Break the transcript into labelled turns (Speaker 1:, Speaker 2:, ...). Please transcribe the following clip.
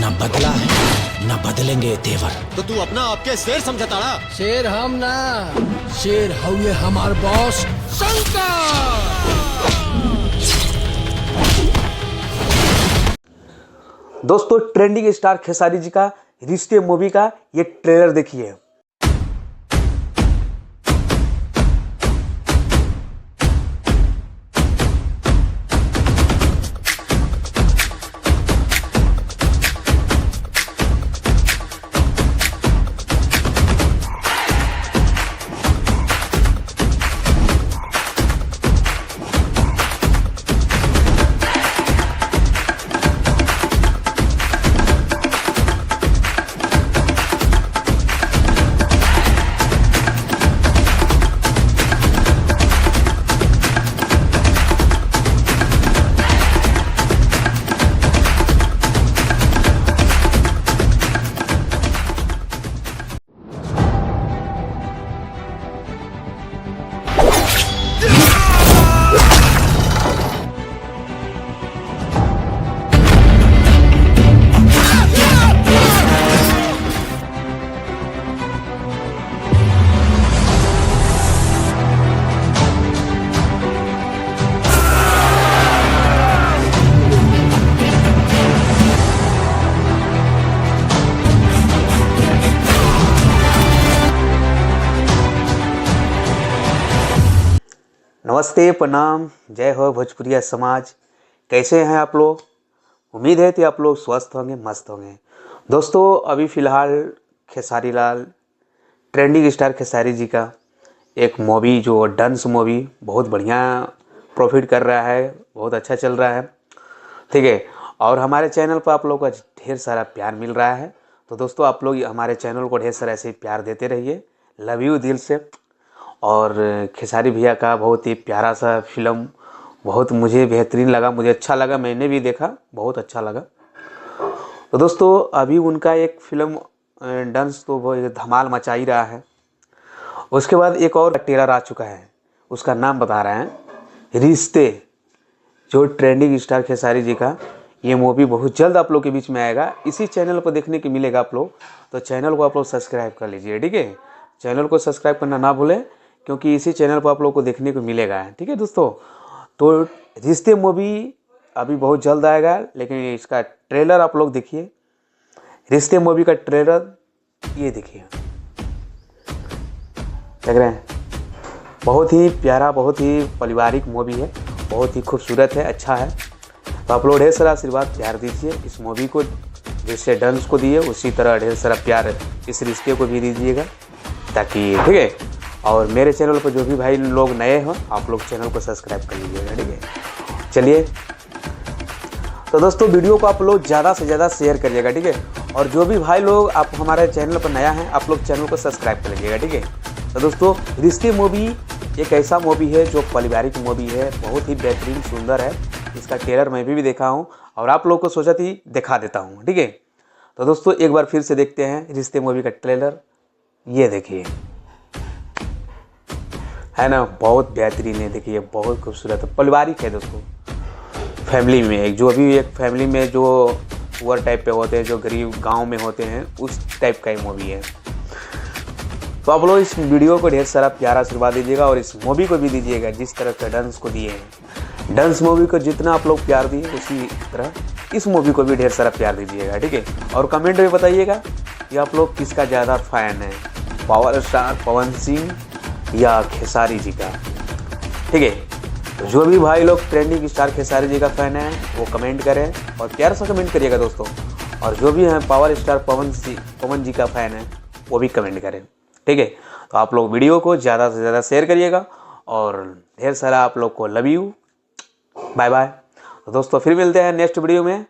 Speaker 1: न बदला है न बदलेंगे तेवर।
Speaker 2: तो तू अपना आपके शेर समझता ना?
Speaker 3: शेर हम ना, शेर हुए हमार बॉस शंकर।
Speaker 4: दोस्तों ट्रेंडिंग स्टार खेसारी जी का रिश्ते मूवी का ये ट्रेलर देखिए। नमस्ते, प्रणाम, जय हो भोजपुरिया समाज। कैसे हैं आप लोग? उम्मीद है कि आप लोग स्वस्थ होंगे, मस्त होंगे। दोस्तों अभी फ़िलहाल खेसारी लाल ट्रेंडिंग स्टार खेसारी जी का एक मूवी जो डंस मूवी बहुत बढ़िया प्रॉफिट कर रहा है, बहुत अच्छा चल रहा है, ठीक है। और हमारे चैनल पर आप लोगों का ढेर सारा प्यार मिल रहा है। तो दोस्तों आप लोग हमारे चैनल को ढेर सारा ऐसे प्यार देते रहिए, लव यू दिल से। और खेसारी भैया का बहुत ही प्यारा सा फिल्म बहुत मुझे बेहतरीन लगा, मुझे अच्छा लगा, मैंने भी देखा, बहुत अच्छा लगा। तो दोस्तों अभी उनका एक फिल्म डांस तो वो धमाल मचा ही रहा है। उसके बाद एक और ट्रेलर आ चुका है, उसका नाम बता रहे हैं रिश्ते, जो ट्रेंडिंग स्टार खेसारी जी का ये मूवी बहुत जल्द आप लोग के बीच में आएगा। इसी चैनल पर देखने को मिलेगा आप लोग, तो चैनल को आप लोग सब्सक्राइब कर लीजिए, ठीक है। चैनल को सब्सक्राइब करना ना भूलें, क्योंकि इसी चैनल पर आप लोग को देखने को मिलेगा, ठीक है दोस्तों। तो रिश्ते मूवी अभी बहुत जल्द आएगा, लेकिन इसका ट्रेलर आप लोग देखिए। रिश्ते मूवी का ट्रेलर ये देखिए, देख रहे हैं, बहुत ही प्यारा, बहुत ही पारिवारिक मूवी है, बहुत ही खूबसूरत है, अच्छा है। तो आप लोग ढेर सारा आशीर्वाद प्यार दीजिए इस मूवी को, जैसे डांस को दिए उसी तरह ढेर सारा प्यार इस रिश्ते को भी दीजिएगा, ताकि, ठीक है। और मेरे चैनल पर जो भी भाई लोग नए हो आप लोग चैनल को सब्सक्राइब कर लीजिएगा, ठीक है। चलिए, तो दोस्तों वीडियो को आप लोग ज़्यादा से ज़्यादा शेयर करिएगा, ठीक है। और जो भी भाई लोग आप हमारे चैनल पर नया हैं आप लोग चैनल को सब्सक्राइब कर लीजिएगा, ठीक है। तो दोस्तों रिश्ते मूवी एक ऐसा मूवी है जो पारिवारिक मूवी है, बहुत ही बेहतरीन सुंदर है। इसका ट्रेलर मैं भी देखा हूँ और आप लोग को सोचा थी दिखा देता हूँ, ठीक है। तो दोस्तों एक बार फिर से देखते हैं रिश्ते मूवी का ट्रेलर, ये देखिए, है ना, बहुत बेहतरीन है, देखिए बहुत खूबसूरत है, पारिवारिक है दोस्तों। फैमिली में एक जो भी एक फैमिली में जो पुअर टाइप पे होते हैं, जो गरीब गांव में होते हैं, उस टाइप का ही मूवी है। तो आप लोग इस वीडियो को ढेर सारा प्यारा आशीर्वाद दीजिएगा और इस मूवी को भी दीजिएगा जिस तरह का डांस को दिए हैं। डांस मूवी को जितना आप लोग प्यार दिए उसी तरह इस मूवी को भी ढेर सारा प्यार दीजिएगा, ठीक है। और कमेंट में बताइएगा कि आप लोग किसका ज़्यादा फैन है, पावर स्टार पवन सिंह या खेसारी जी का, ठीक है। तो जो भी भाई लोग ट्रेंडिंग स्टार खेसारी जी का फ़ैन है वो कमेंट करें और प्यार से कमेंट करिएगा दोस्तों। और जो भी हैं पावर स्टार पवन जी का फ़ैन है वो भी कमेंट करें, ठीक है। तो आप लोग वीडियो को ज़्यादा से ज़्यादा शेयर करिएगा और ढेर सारा आप लोग को लव यू, बाय बाय। तो दोस्तों फिर मिलते हैं नेक्स्ट वीडियो में।